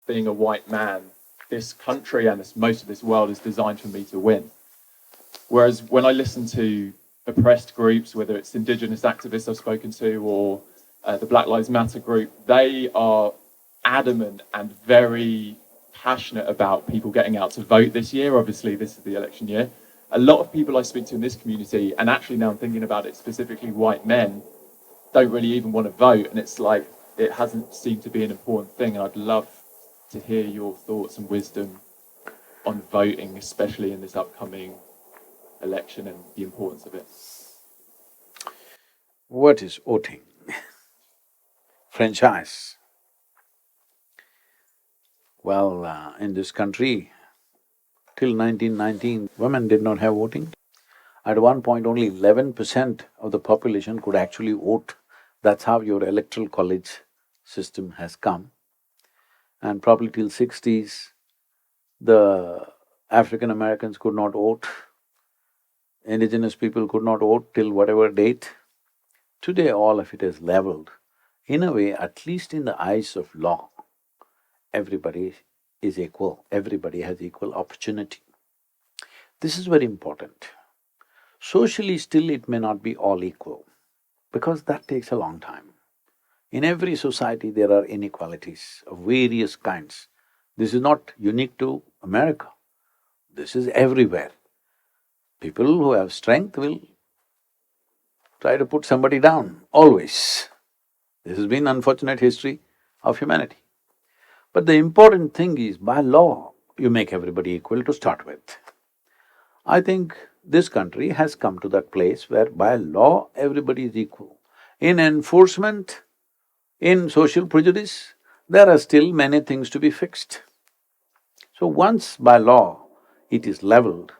being a white man, this country and most of this world is designed for me to win. Whereas when I listen to oppressed groups, whether it's indigenous activists I've spoken to or the Black Lives Matter group, they are adamant and very passionate about people getting out to vote this year. Obviously, this is the election year. A lot of people I speak to in this community, and actually now I'm thinking about it, specifically white men, don't really even want to vote. And it's like, it hasn't seemed to be an important thing. And I'd love to hear your thoughts and wisdom on voting, especially in this upcoming election and the importance of it. What is voting? Franchise. Well, in this country, till 1919, women did not have voting. At one point, only 11% of the population could actually vote. That's how your electoral college system has come. And probably till 60s, the African Americans could not vote, indigenous people could not vote till whatever date. Today, all of it is leveled. In a way, at least in the eyes of law, everybody is equal, everybody has equal opportunity. This is very important. Socially, still it may not be all equal, because that takes a long time. In every society, there are inequalities of various kinds. This is not unique to America, this is everywhere. People who have strength will try to put somebody down, always. This has been unfortunate history of humanity. But the important thing is, by law, you make everybody equal to start with. I think this country has come to that place where by law, everybody is equal. In enforcement, in social prejudice, there are still many things to be fixed. So once by law it is leveled,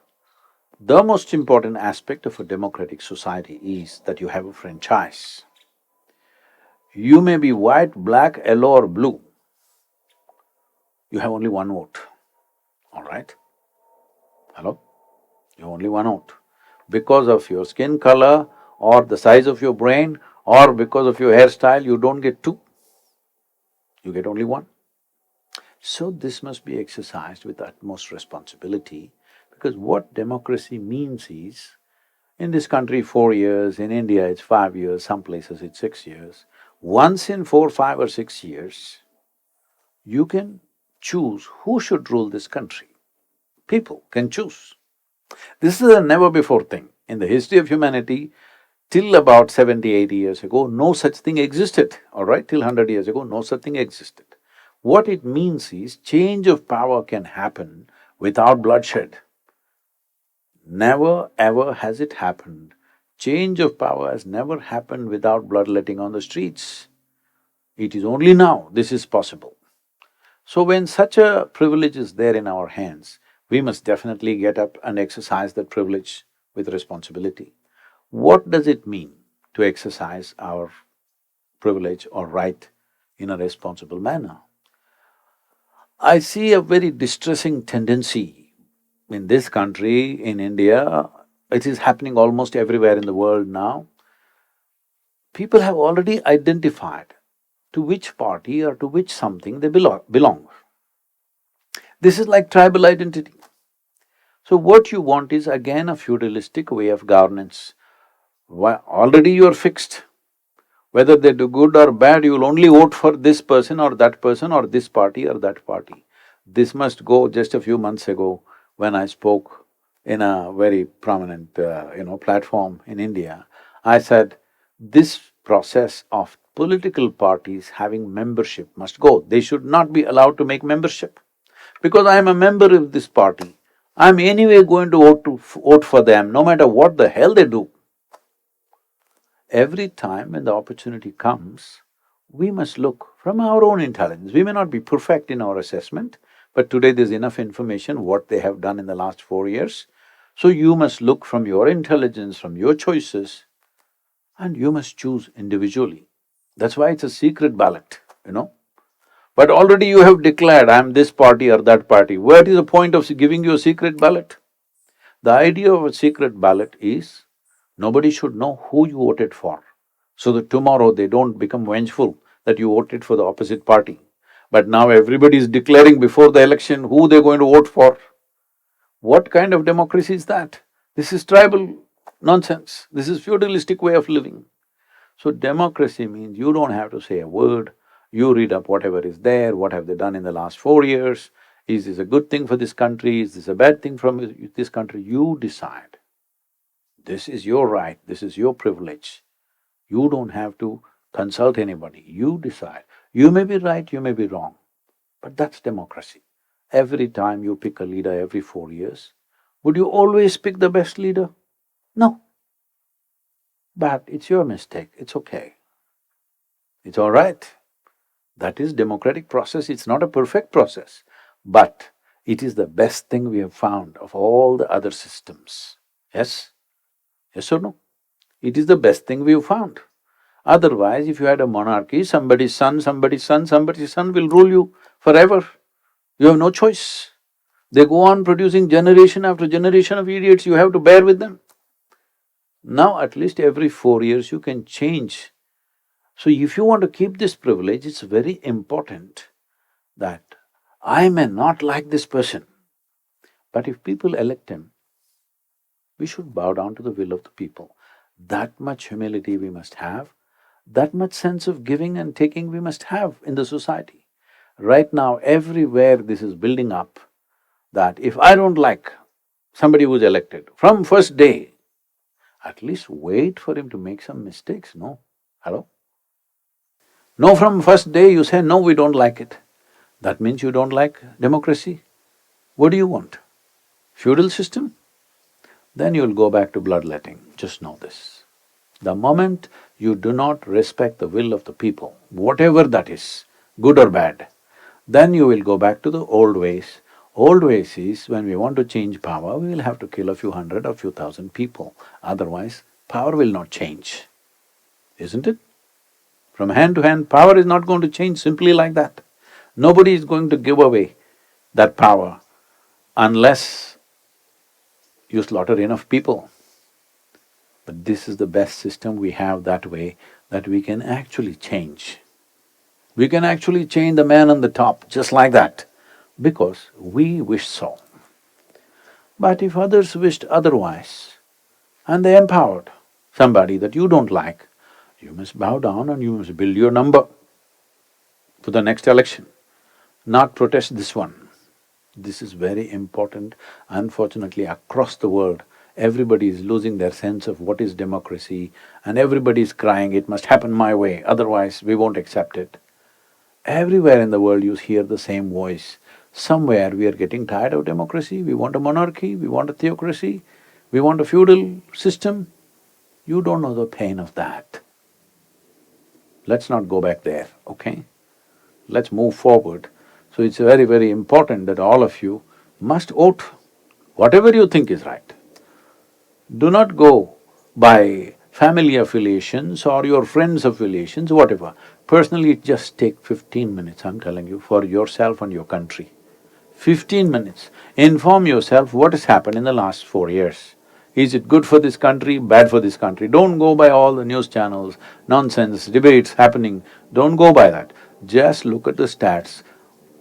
the most important aspect of a democratic society is that you have a franchise. You may be white, black, yellow or blue, you have only one vote, all right? Hello? You have only one vote. Because of your skin color or the size of your brain or because of your hairstyle, you don't get two, you get only one. So this must be exercised with utmost responsibility, because what democracy means is, in this country 4 years, in India it's 5 years, some places it's 6 years. Once in 4, 5 or 6 years, you can choose who should rule this country. People can choose. This is a never-before thing. In the history of humanity, till about 70, 80 years ago, no such thing existed, all right? Till 100 years ago, no such thing existed. What it means is, change of power can happen without bloodshed. Never ever has it happened. Change of power has never happened without bloodletting on the streets. It is only now this is possible. So when such a privilege is there in our hands, we must definitely get up and exercise that privilege with responsibility. What does it mean to exercise our privilege or right in a responsible manner? I see a very distressing tendency in this country, in India, it is happening almost everywhere in the world now. People have already identified to which party or to which something they belong. This is like tribal identity. So what you want is again a feudalistic way of governance. Already you are fixed. Whether they do good or bad, you will only vote for this person or this party or that party. This must go. Just a few months ago, when I spoke in a very prominent platform in India, I said, this process of political parties having membership must go. They should not be allowed to make membership. Because I am a member of this party, I am anyway going to vote for them, no matter what the hell they do. Every time when the opportunity comes, we must look from our own intelligence. We may not be perfect in our assessment, but today there's enough information what they have done in the last 4 years. So you must look from your intelligence, from your choices, and you must choose individually. That's why it's a secret ballot. But already you have declared, I'm this party or that party. What is the point of giving you a secret ballot? The idea of a secret ballot is, nobody should know who you voted for, so that tomorrow they don't become vengeful that you voted for the opposite party. But now everybody is declaring before the election who they're going to vote for. What kind of democracy is that? This is tribal nonsense. This is feudalistic way of living. So democracy means you don't have to say a word, you read up whatever is there, what have they done in the last 4 years, is this a good thing for this country, is this a bad thing from this country, you decide. This is your right, this is your privilege. You don't have to consult anybody, you decide. You may be right, you may be wrong, but that's democracy. Every time you pick a leader every 4 years, would you always pick the best leader? No. But it's your mistake, it's okay. It's all right. That is democratic process, it's not a perfect process, but it is the best thing we have found of all the other systems. Yes? Yes or no? It is the best thing we have found. Otherwise, if you had a monarchy, somebody's son, somebody's son, somebody's son will rule you forever. You have no choice. They go on producing generation after generation of idiots, you have to bear with them. Now at least every 4 years you can change. So if you want to keep this privilege, it's very important that I may not like this person, but if people elect him, we should bow down to the will of the people. That much humility we must have, that much sense of giving and taking we must have in the society. Right now, everywhere this is building up, that if I don't like somebody who's elected, from first day, at least wait for him to make some mistakes, no? Hello? No, from first day you say, no, we don't like it. That means you don't like democracy. What do you want? Feudal system? Then you'll go back to bloodletting, just know this. The moment you do not respect the will of the people, whatever that is, good or bad, then you will go back to the old ways. Old ways is, when we want to change power, we will have to kill a few hundred or few thousand people, otherwise power will not change, isn't it? From hand to hand, power is not going to change simply like that. Nobody is going to give away that power unless you slaughter enough people. But this is the best system we have that way, that we can actually change. We can actually change the man on the top just like that, because we wish so. But if others wished otherwise, and they empowered somebody that you don't like, you must bow down and you must build your number for the next election, not protest this one. This is very important. Unfortunately, across the world, everybody is losing their sense of what is democracy, and everybody is crying, it must happen my way, otherwise we won't accept it. Everywhere in the world you hear the same voice. Somewhere we are getting tired of democracy, we want a monarchy, we want a theocracy, we want a feudal system. You don't know the pain of that. Let's not go back there, okay? Let's move forward. So it's very, very important that all of you must vote whatever you think is right. Do not go by family affiliations or your friends' affiliations, whatever. Personally, just take 15 minutes, I'm telling you, for yourself and your country. 15 minutes. Inform yourself what has happened in the last 4 years. Is it good for this country, bad for this country? Don't go by all the news channels, nonsense, debates happening, don't go by that. Just look at the stats.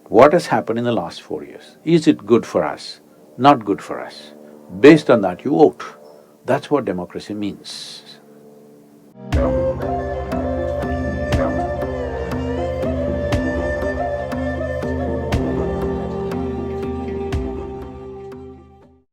What has happened in the last 4 years? Is it good for us? Not good for us? Based on that, you vote. That's what democracy means.